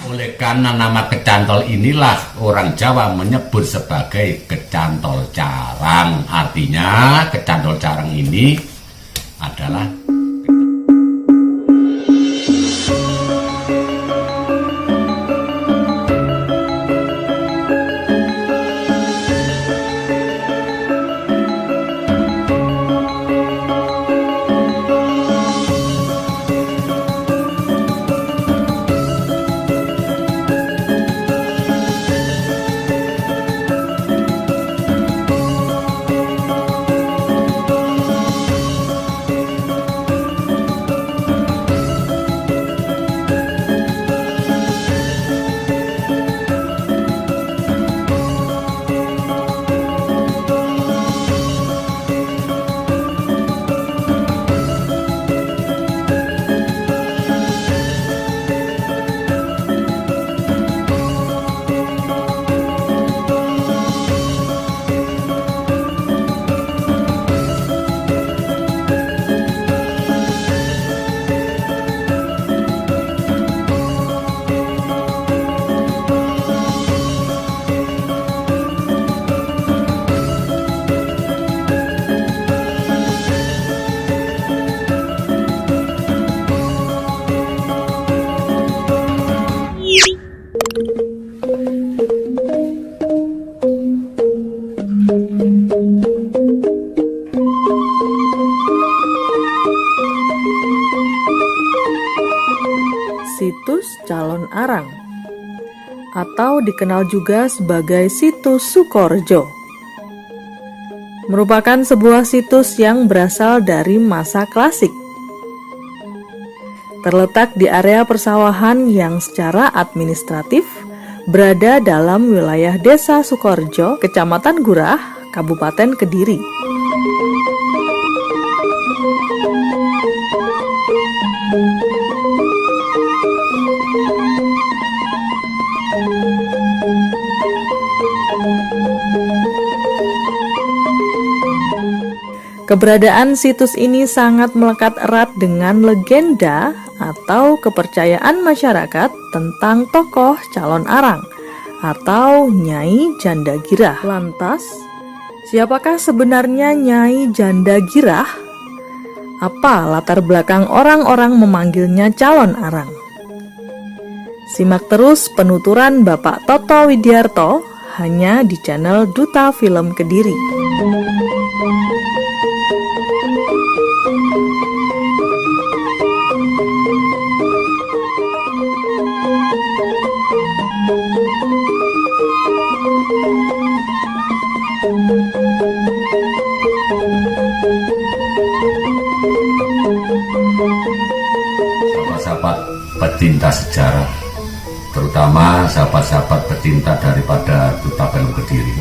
Oleh karena nama kecantol inilah orang Jawa menyebut sebagai kecantol carang. Artinya kecantol carang ini adalah Situs Calon Arang atau dikenal juga sebagai Situs Sukorejo merupakan sebuah situs yang berasal dari masa klasik. Terletak di area persawahan yang secara administratif berada dalam wilayah Desa Sukorejo, Kecamatan Gurah, Kabupaten Kediri. Keberadaan situs ini sangat melekat erat dengan legenda atau kepercayaan masyarakat tentang tokoh calon arang atau Nyai Janda Girah. Lantas, siapakah sebenarnya Nyai Janda Girah? Apa latar belakang orang-orang memanggilnya calon arang? Simak terus penuturan Bapak Toto Widiarto hanya di channel Duta Film Kediri. Sahabat-sahabat pecinta sejarah, terutama sahabat-sahabat pecinta daripada Duta Film Kediri,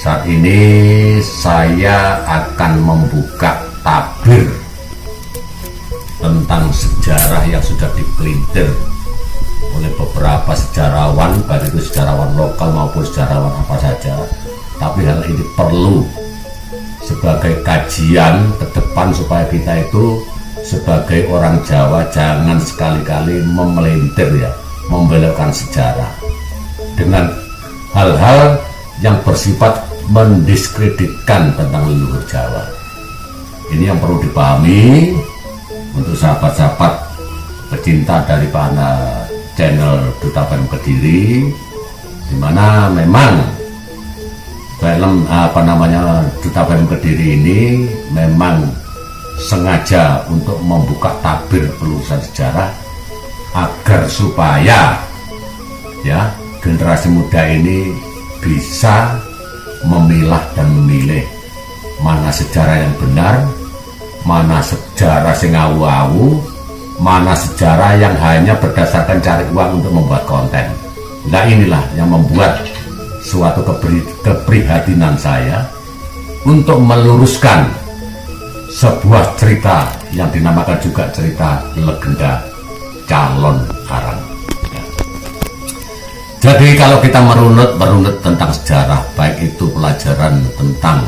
saat ini saya akan membuka tabir tentang sejarah yang sudah dipelintir oleh beberapa sejarawan, baik itu sejarawan lokal maupun sejarawan apa saja. Tapi hal ini perlu sebagai kajian ke depan supaya kita itu sebagai orang Jawa jangan sekali-kali memelintir ya, membelokkan sejarah dengan hal-hal yang bersifat mendiskreditkan tentang leluhur Jawa. Ini yang perlu dipahami untuk sahabat-sahabat pecinta daripada channel Duta Film Kediri, di mana memang film Duta Film Kediri ini memang sengaja untuk membuka tabir pelurusan sejarah agar supaya ya generasi muda ini bisa memilah dan memilih mana sejarah yang benar, mana sejarah sing awu-awu, mana sejarah yang hanya berdasarkan cari uang untuk membuat konten. Nah, inilah yang membuat suatu keprihatinan saya untuk meluruskan sebuah cerita yang dinamakan juga cerita legenda calon arang. Jadi kalau kita merunut tentang sejarah, baik itu pelajaran tentang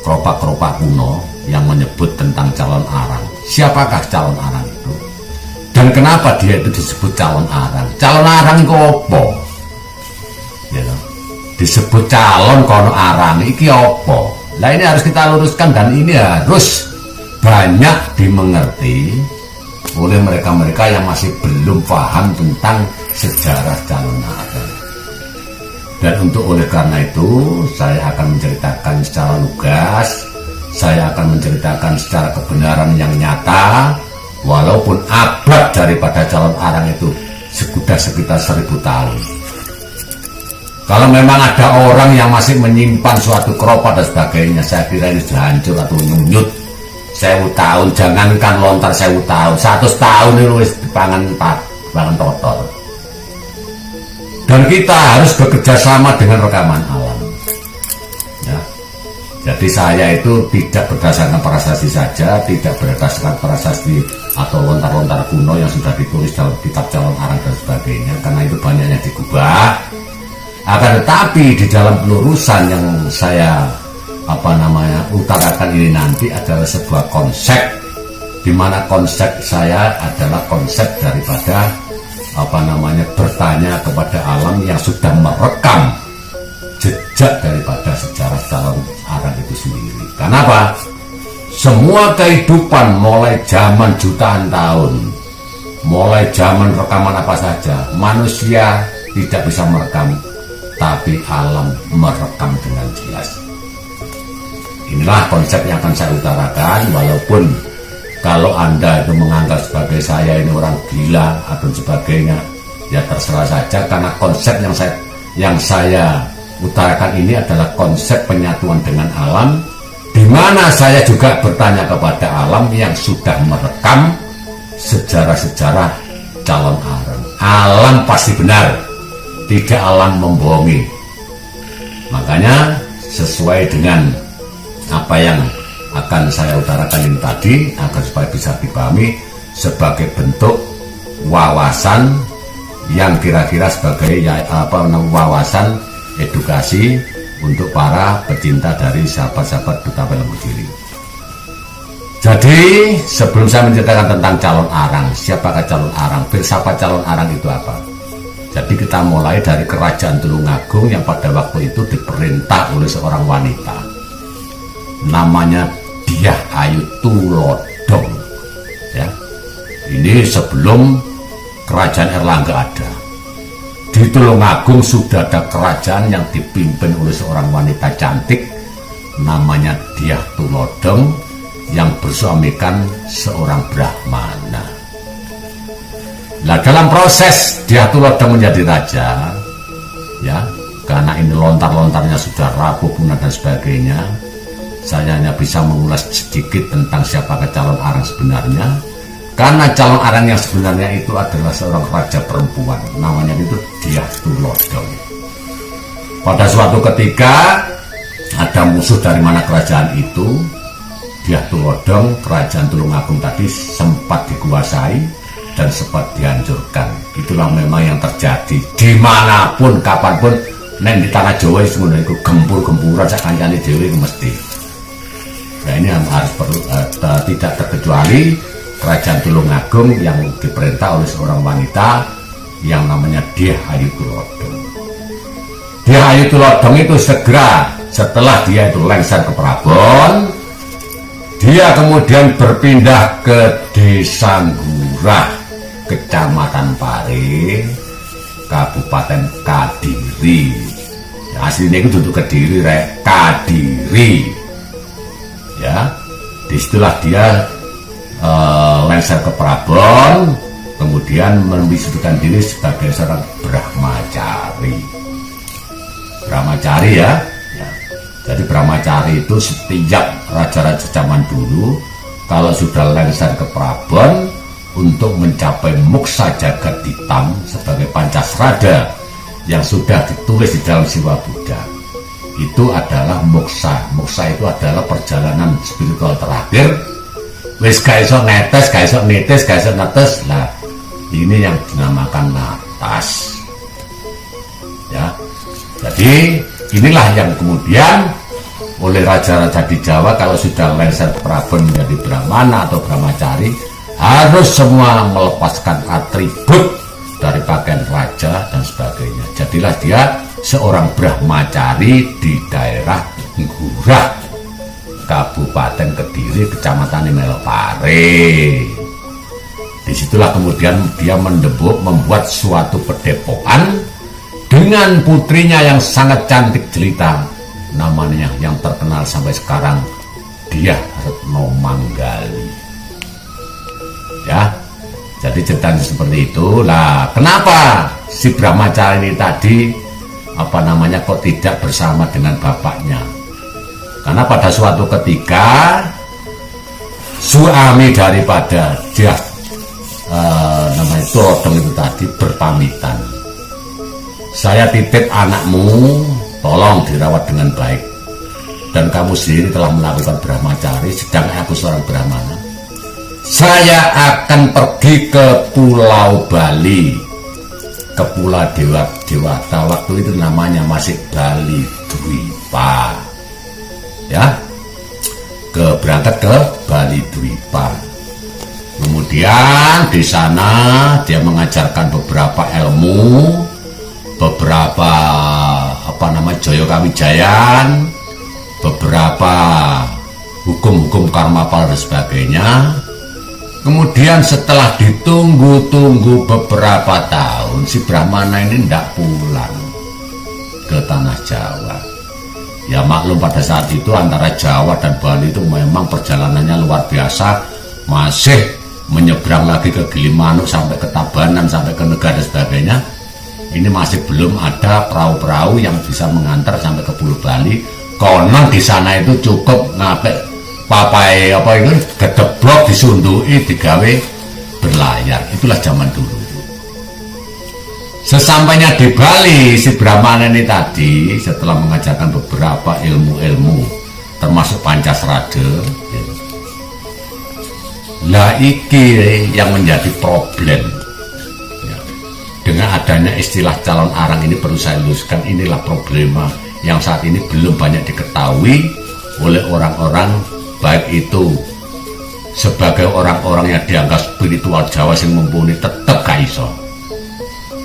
keropak-keropak kuno yang menyebut tentang calon arang. Siapakah calon arang itu? Dan kenapa dia itu disebut calon arang? Calon arang itu apa? Ya, disebut calon kono arang iki apa? Nah ini harus kita luruskan, dan ini harus banyak dimengerti oleh mereka-mereka yang masih belum paham tentang sejarah calon arang. Dan oleh karena itu saya akan menceritakan secara lugas, saya akan menceritakan secara kebenaran yang nyata. Walaupun abad daripada calon arang itu sudah sekitar 1000 tahun. Kalau memang ada orang yang masih menyimpan suatu keropat dan sebagainya, saya kira ini sudah hancur atau nyunyut 1000 tahun. Jangankan lontar 1000 tahun, 100 tahun ini wis pangan totor. Dan kita harus bekerja sama dengan rekaman alam. Ya. Jadi saya itu tidak berdasarkan prasasti saja, tidak berdasarkan prasasti atau lontar-lontar kuno yang sudah ditulis dalam kitab calon arang dan sebagainya, karena itu banyaknya digubah. Akan tetapi di dalam pelurusan yang saya utarakan ini nanti adalah sebuah konsep, di mana konsep saya adalah konsep daripada bertanya kepada alam yang sudah merekam jejak daripada sejarah calon arang itu sendiri. Kenapa? Semua kehidupan mulai zaman jutaan tahun, mulai zaman rekaman apa saja, manusia tidak bisa merekam, tapi alam merekam dengan jelas. Inilah konsep yang akan saya utarakan, walaupun kalau Anda itu menganggap sebagai saya ini orang gila atau sebagainya, ya terserah saja, karena konsep yang saya utarakan ini adalah konsep penyatuan dengan alam, di mana saya juga bertanya kepada alam yang sudah merekam sejarah-sejarah calon arang. Alam pasti benar, tidak alam membohongi. Makanya sesuai dengan apa yang akan saya utarakan ini tadi, agar supaya bisa dipahami sebagai bentuk wawasan yang kira-kira sebagai wawasan edukasi untuk para pecinta dari sahabat-sahabat Duta Film Berdiri. Jadi sebelum saya menceritakan tentang calon arang, siapakah calon arang, filsafat calon arang itu apa? Jadi kita mulai dari kerajaan Tulungagung yang pada waktu itu diperintah oleh seorang wanita, namanya Dyah Ayu Tulodhong. Ya, ini sebelum kerajaan Erlangga ada. Di Tulungagung sudah ada kerajaan yang dipimpin oleh seorang wanita cantik namanya Dyah Tulodhong yang bersuamikan seorang Brahmana. Nah, dalam proses Dyah Tulodhong menjadi raja, ya, karena ini lontar-lontarnya sudah rapuh, punah dan sebagainya, saya hanya bisa mengulas sedikit tentang siapakah calon arang sebenarnya. Karena calon arang yang sebenarnya itu adalah seorang raja perempuan, namanya itu Dyah Tulodhong. Pada suatu ketika ada musuh dari mana kerajaan itu, Dyah Tulodhong, kerajaan Tulungagung tadi sempat dikuasai dan sempat dihancurkan. Itulah memang yang terjadi dimanapun, kapanpun, di tanah Jawa itu gempur-gempuran sakancane dhewe mesti. Nah ini harus perlu tidak terkecuali kerajaan Tulungagung yang diperintah oleh seorang wanita yang namanya Dyah Ayu Tulodhong. Dyah Ayu Tulodhong itu segera setelah dia itu lengser ke Prabon, dia kemudian berpindah ke Desa Ngurah, Kecamatan Pare, Kabupaten Kadiri. Ya, aslinya itu duduk Kediri, Kadiri. Ya, disitulah dia lengser ke Prabon, kemudian membisukan diri sebagai seorang Brahmacari. Brahmacari ya. Jadi Brahmacari itu setiap raja-raja zaman dulu kalau sudah lengser ke Prabon untuk mencapai moksa jagat hitam sebagai Pancasrada yang sudah ditulis di dalam Siwa Buddha, itu adalah moksa. Moksa itu adalah perjalanan spiritual terakhir. Wis gak iso netes, gak iso netes, gak iso netes. Lah, ini yang dinamakan natas. Ya. Jadi, inilah yang kemudian oleh raja-raja di Jawa kalau sudah lengser Prabon menjadi Brahmana atau Brahmacari, harus semua melepaskan atribut dari pakaian raja dan sebagainya. Jadilah dia seorang brahmacari di daerah Ngurah, Kabupaten Kediri, Kecamatan Melopare. Disitulah kemudian dia membuat suatu padepokan dengan putrinya yang sangat cantik jelita, namanya yang terkenal sampai sekarang, Dyah Retno Manggali. Ya, jadi ceritanya seperti itu. Lah, kenapa si brahmacari ini tadi kok tidak bersama dengan bapaknya? Karena pada suatu ketika suami daripada Dyah Trodong itu tadi berpamitan, saya titip anakmu, tolong dirawat dengan baik, dan kamu sendiri telah melakukan brahmacari, sedangkan aku seorang brahmana. Saya akan pergi ke Pulau Bali, ke Pulau Dewata. Waktu itu namanya masih Bali Dwipa, ya, berangkat ke Bali Dwipa. Kemudian di sana dia mengajarkan beberapa ilmu, beberapa Jaya Kawijayan, beberapa hukum-hukum karmapala dan sebagainya. Kemudian setelah ditunggu-tunggu beberapa tahun, si Brahmana ini tidak pulang ke tanah Jawa. Ya maklum, pada saat itu antara Jawa dan Bali itu memang perjalanannya luar biasa, masih menyeberang lagi ke Gilimanuk sampai ke Tabanan, sampai ke Negara dan sebagainya. Ini masih belum ada perahu-perahu yang bisa mengantar sampai ke Pulau Bali. Konon di sana itu cukup ngapek papai gedeblok, disundui, digawe berlayar. Itulah zaman dulu. Sesampainya di Bali, si Brahmana ini tadi setelah mengajarkan beberapa ilmu-ilmu termasuk Pancasrada, lah iki yang menjadi problem. Dengan adanya istilah calon arang ini perlu saya luruskan, inilah problema yang saat ini belum banyak diketahui oleh orang-orang, baik itu sebagai orang-orang yang dianggap spiritual Jawa yang mumpuni, tetap gak iso.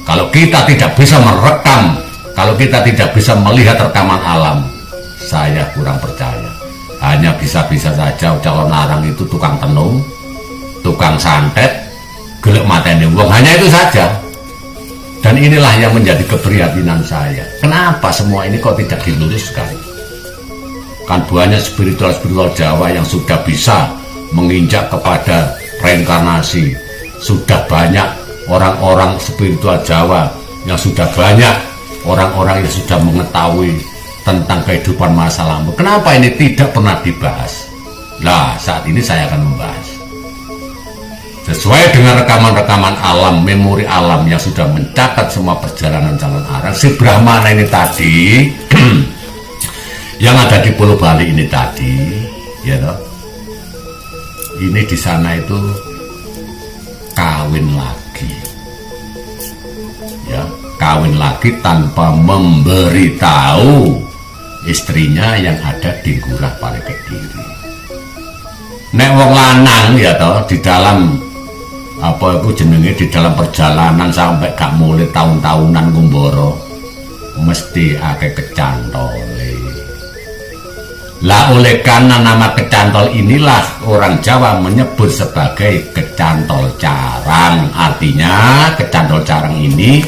Kalau kita tidak bisa merekam, kalau kita tidak bisa melihat rekaman alam, saya kurang percaya. Hanya bisa-bisa saja calon arang itu tukang tenung, tukang santet, gelek mateni wong, hanya itu saja. Dan inilah yang menjadi keprihatinan saya. Kenapa semua ini kok tidak diluruskan? Kan banyak spiritual Jawa yang sudah bisa menginjak kepada reinkarnasi. Sudah banyak orang-orang spiritual Jawa yang sudah banyak orang-orang yang sudah mengetahui tentang kehidupan masa lalu. Kenapa ini tidak pernah dibahas? Nah, saat ini saya akan membahas. Sesuai dengan rekaman-rekaman alam, memori alam yang sudah mencatat semua perjalanan calon arang, si Brahmana ini tadi yang ada di Pulau Bali ini tadi, ya toh, ini di sana itu kawin lagi, ya, kawin lagi tanpa memberitahu istrinya yang ada di Ngurah Pare Kediri. Nek wong lanang ya toh di dalam di dalam perjalanan sampai gak mulai tahun-tahunan ngumbara mesti akeh kecantole. Lah oleh karena nama kecantol inilah orang Jawa menyebut sebagai kecantol carang. Artinya kecantol carang ini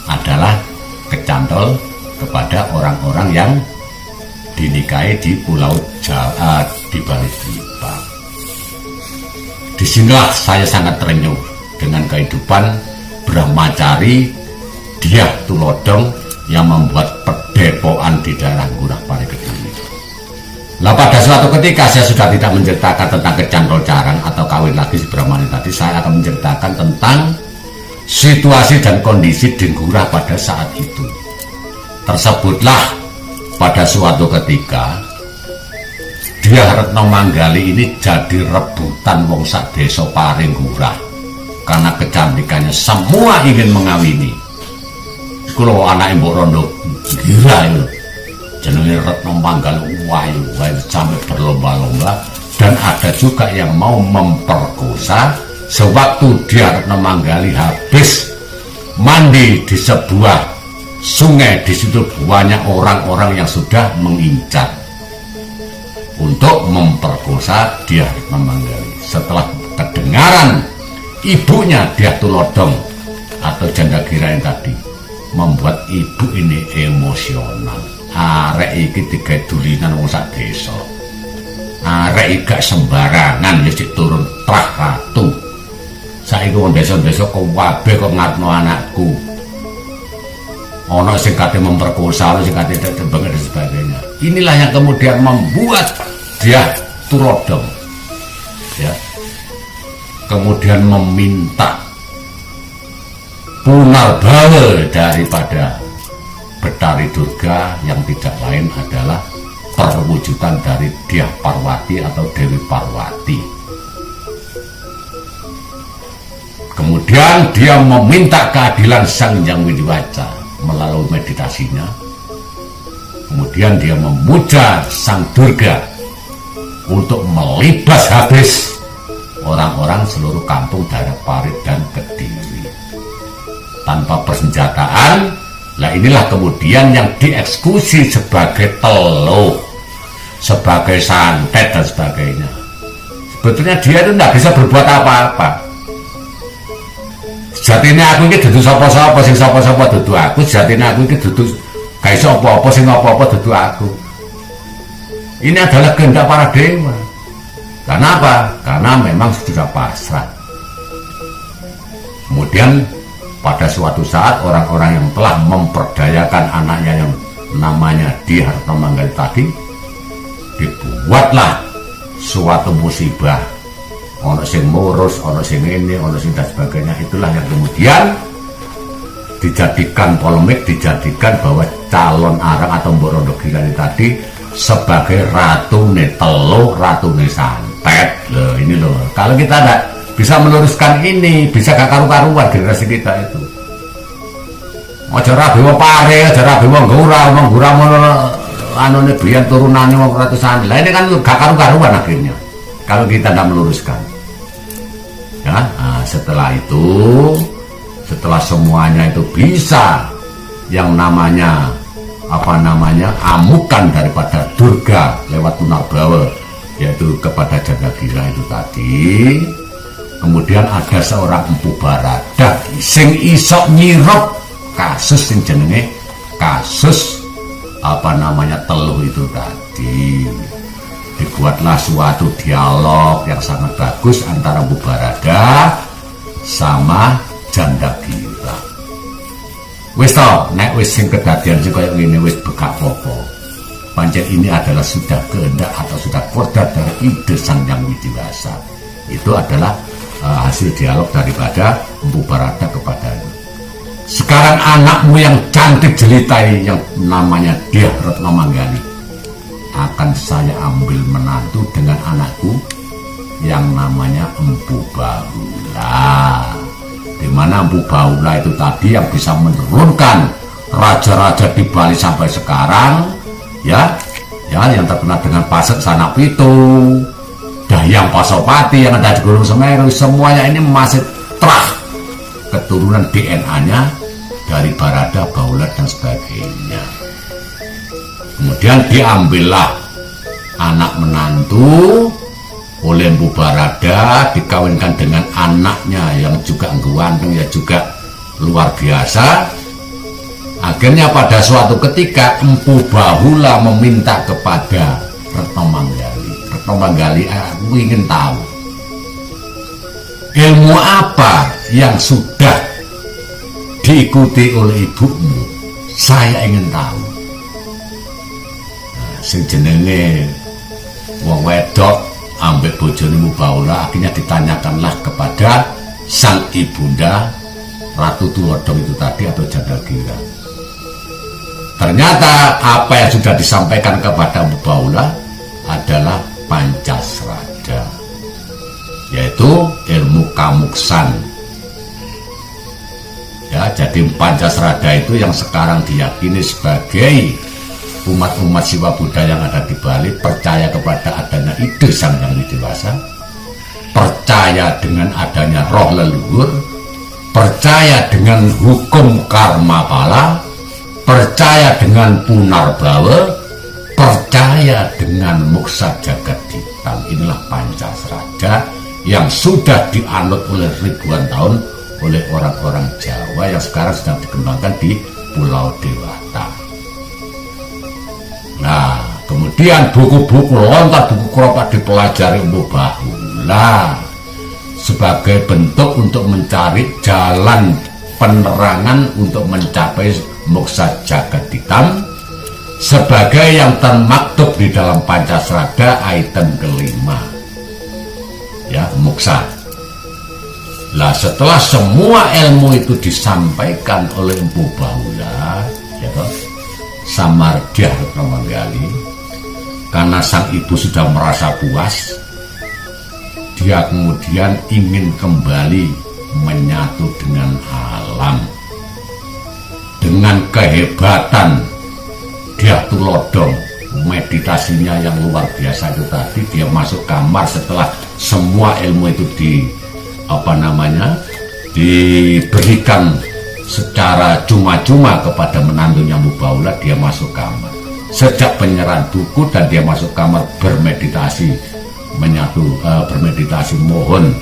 adalah kecantol kepada orang-orang yang dinikahi di Pulau Jawa, di Bali Dwipa. Disinilah saya sangat terenyuh dengan kehidupan brahmacari Dyah Tulodong yang membuat padepokan di daerah Ngurah Pare Kediri. Lah pada suatu ketika saya sudah tidak menceritakan tentang kecantol carang atau kawin lagi si Brahmana tadi, saya akan menceritakan tentang situasi dan kondisi di Ngurah pada saat itu. Tersebutlah pada suatu ketika Dyah Retno Manggali ini jadi rebutan wong sak desa Pare Ngurah karena kecantikannya, semua ingin mengawini. Iku lho anake Mbok Rondo Gira itu jenenge Retno Manggali, wayu sampai berlomba-lomba, dan ada juga yang mau memperkosa sewaktu dia Retno Manggali habis mandi di sebuah sungai, di situ banyak orang-orang yang sudah mengincar untuk memperkosa dia Retno Manggali. Setelah kedengaran ibunya dia Tulodong atau janda gira yang tadi, membuat ibu ini emosional. Arek iki digawe dulinan wong sak desa. Arek iki gak sembarangan ya sik turun trah ratu. Saiki wong desa-desa kok kabeh kok ngarepno anakku. Ana sing kate memperkosa, ana sing kate tembang dan sebagainya. Inilah yang kemudian membuat dia Tulodong, ya, kemudian meminta Punarbawa daripada Betari Durga yang tidak lain adalah perwujudan dari Dyah Parwati atau Dewi Parwati. Kemudian dia meminta keadilan Sang Hyang Widiwaca melalui meditasinya. Kemudian dia memuja Sang Durga untuk melibas habis orang-orang seluruh kampung daerah Parit dan Kediri tanpa persenjataan. Nah inilah kemudian yang dieksekusi sebagai teluh, sebagai santet dan sebagainya. Sebetulnya dia itu tidak bisa berbuat apa-apa. Sejatinya aku ini dudu sapa-sapa, sing sapa-sapa dudu aku. Sejatinya aku ini dudu gak iso apa-apa, sing apa-apa dudu aku. Ini adalah kehendak para dewa. Karena apa? Karena memang sudah pasrah. Kemudian pada suatu saat orang-orang yang telah memperdayakan anaknya yang namanya Dyah Retno Manggali tadi, dibuatlah suatu musibah. Ono sing murus, ono sing ini, ono sing dan sebagainya. Itulah yang kemudian dijadikan polemik, dijadikan bahwa calon arang atau Mbok Rondo Girani tadi sebagai ratune teluh, ratune santet. Loh ini loh, kalau kita tidak bisa meluruskan ini, bisa gak karu-karuan generasi kita itu. Aja rabi wong pare, aja rabi wong gura anune biyen turunane wong ratusan. Lah ini kan gak karu-karuan akhirnya kalau kita tidak meluruskan. Ya, nah, setelah itu, setelah semuanya itu bisa yang namanya amukan daripada Durga lewat Punarbawa, yaitu kepada Janda Gira itu tadi. Kemudian ada seorang Empu Barada sing isok nyirop kasus sing jenenge kasus teluh itu tadi. Dibuatlah suatu dialog yang sangat bagus antara Empu Barada sama Janda Gira. Wis to, nek wis sing kedadian sing kaya ngene wis bekak popo. Pancen ini adalah sudah kehendak atau sudah kodrat dari ide Sang Hyang Widiwasa. Itu adalah hasil dialog daripada Empu Barada kepadanya. Sekarang anakmu yang cantik jelita ini yang namanya Dyah Retno Manggali akan saya ambil menantu dengan anakku yang namanya Empu Bahula. Di mana Empu Bahula itu tadi yang bisa menurunkan raja-raja di Bali sampai sekarang, ya yang terkenal dengan Pasek Sanapitu, Dahyang Pasopati yang ada di Gunung Semeru, semuanya ini masih terah keturunan DNA-nya dari Barada, Bahula dan sebagainya. Kemudian diambillah anak menantu oleh Empu Barada, dikawinkan dengan anaknya yang juga ganteng, ya juga luar biasa. Akhirnya pada suatu ketika Empu Bahula meminta kepada Retno Manggali, Retno Manggali, aku ingin tahu ilmu apa yang sudah diikuti oleh ibumu. Saya ingin tahu. Nah, sing jenenge wong wedok ambek bojone Empu Bahula akhirnya ditanyakanlah kepada sang ibunda Ratu Tulodong itu tadi atau Janda Gira. Ternyata apa yang sudah disampaikan kepada Empu Bahula adalah Pancasrada, yaitu ilmu kamuksan. Ya, jadi Pancasrada itu yang sekarang diyakini sebagai umat-umat Siwa Buddha yang ada di Bali percaya kepada adanya ide Sang Hyang Widiwasa, percaya dengan adanya roh leluhur, percaya dengan hukum karma pala, percaya dengan punarbawa, percaya dengan moksa jagat hitam. Inilah Pancasraga yang sudah dianut oleh ribuan tahun oleh orang-orang Jawa yang sekarang sedang dikembangkan di Pulau Dewata. Nah, kemudian buku-buku lontar, buku keropak dipelajari Empu Bahula sebagai bentuk untuk mencari jalan penerangan untuk mencapai moksa jagat hitam, sebagai yang termaktub di dalam Pancasraga item kelima, ya, moksa. Lah setelah semua ilmu itu disampaikan oleh Empu Bahula, ya toh, Samardia Retnamanggali, karena sang ibu sudah merasa puas, dia kemudian ingin kembali menyatu dengan alam. Dengan kehebatan dia tulodong meditasinya yang luar biasa itu tadi, dia masuk kamar setelah semua ilmu itu diberikan secara cuma-cuma kepada menantunya Empu Bahula. Dia masuk kamar sejak penyerahan buku dan dia masuk kamar bermeditasi, bermeditasi, mohon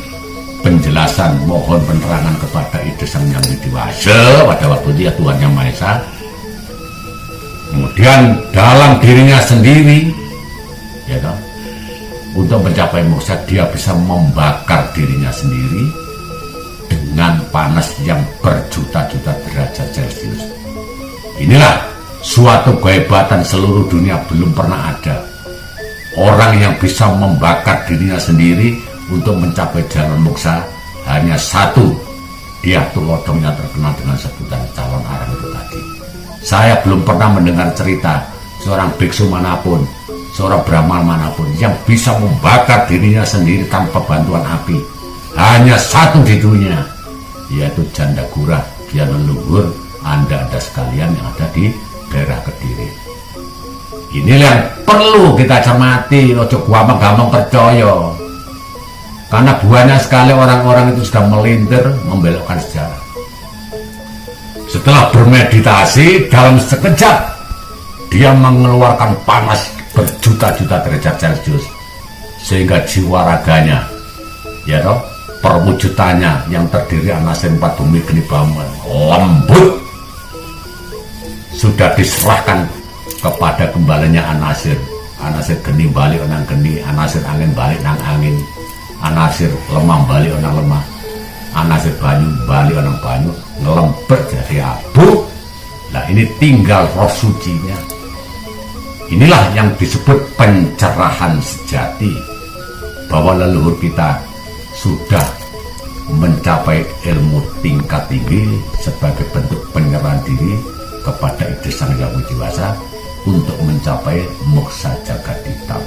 penjelasan, mohon penerangan kepada Ide Sang Hyang Widiwasa pada waktu dia Tuhan Yang Maha Esa. Kemudian dalam dirinya sendiri, ya toh, untuk mencapai moksa dia bisa membakar dirinya sendiri dengan panas yang berjuta-juta derajat Celcius. Inilah suatu kehebatan seluruh dunia, belum pernah ada orang yang bisa membakar dirinya sendiri untuk mencapai jalan moksa. Hanya satu, dia tulodongnya terkenal dengan sebutan calon arang itu tadi. Saya belum pernah mendengar cerita seorang biksu manapun, seorang brahman manapun yang bisa membakar dirinya sendiri tanpa bantuan api. Hanya satu di dunia, yaitu Jandagura, dia leluhur Anda sekalian yang ada di daerah Kediri. Inilah yang perlu kita cermati, ojo gampang-gampang percaya. Karena banyak sekali orang-orang itu sudah melintir membelokkan sejarah. Setelah bermeditasi, dalam sekejap dia mengeluarkan panas berjuta-juta derajat Celcius, sehingga jiwa raganya, ya toh, perwujudannya yang terdiri anasir 4 bumi geni bangun lembut, sudah diserahkan kepada kembalinya anasir. Anasir geni balik onang geni, anasir angin balik nang angin, anasir lemah balik onang lemah, anasir banyu balik onang banyu, ngelempet jadi abu. Nah, ini tinggal roh sucinya. Inilah yang disebut pencerahan sejati, bahwa leluhur kita sudah mencapai ilmu tingkat tinggi sebagai bentuk penyerahan diri kepada Ide Sang Hyang Widiwasa untuk mencapai moksa jagat hitam.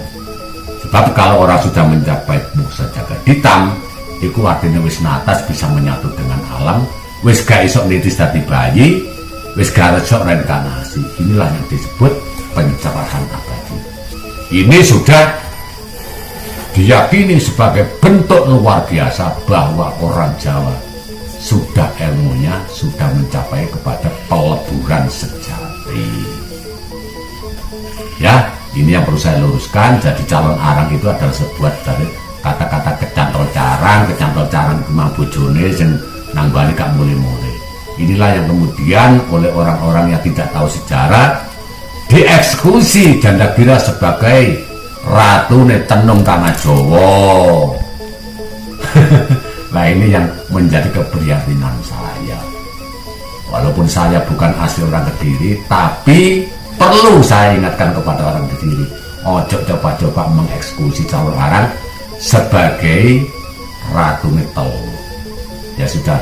Sebab kalau orang sudah mencapai moksa jagat hitam, itu artinya wis natas, bisa menyatu dengan alam, wis gak isok nitis dadi bayi, wis gak isok reinkarnasi. Inilah yang disebut pencerahan abadi. Ini sudah diyakini sebagai bentuk luar biasa bahwa orang Jawa sudah ilmunya sudah mencapai kepada peleburan sejati. Ya, ini yang perlu saya luruskan. Jadi calon arang itu adalah sebuah dari kata-kata kecantol carang kemang bojone sing nang bali gak mulai-mulai. Inilah yang kemudian oleh orang-orang yang tidak tahu sejarah dieksekusi Jandagira sebagai Ratu Tenung Tanah Jawa. Nah, ini yang menjadi keprihatinan saya. Walaupun saya bukan asli orang Kediri, tapi perlu saya ingatkan kepada orang Kediri, ojo coba-coba mengeksekusi calon arang sebagai Ratu Tenung. Ya sudah,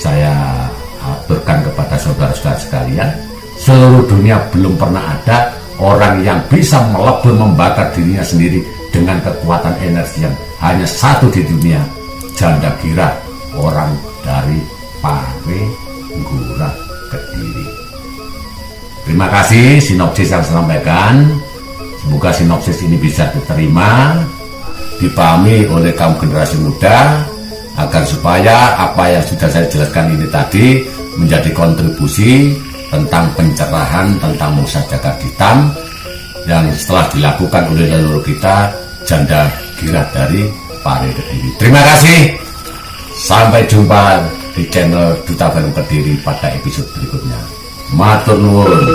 saya aturkan kepada saudara-saudara sekalian, seluruh dunia belum pernah ada orang yang bisa melebur membakar dirinya sendiri dengan kekuatan energi yang hanya satu di dunia, Jandagira, orang dari Pare Ngurah Kediri. Terima kasih sinopsis yang saya sampaikan. Semoga sinopsis ini bisa diterima. dipahami oleh kaum generasi muda, agar supaya apa yang sudah saya jelaskan ini tadi menjadi kontribusi tentang pencerahan tentang Musa Jagat Hitam yang setelah dilakukan oleh leluhur kita, Janda Girah dari Pare Kediri. Terima kasih. Sampai jumpa di channel Duta Bareng Kediri pada episode berikutnya. Matur nuwun.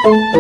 Thank you.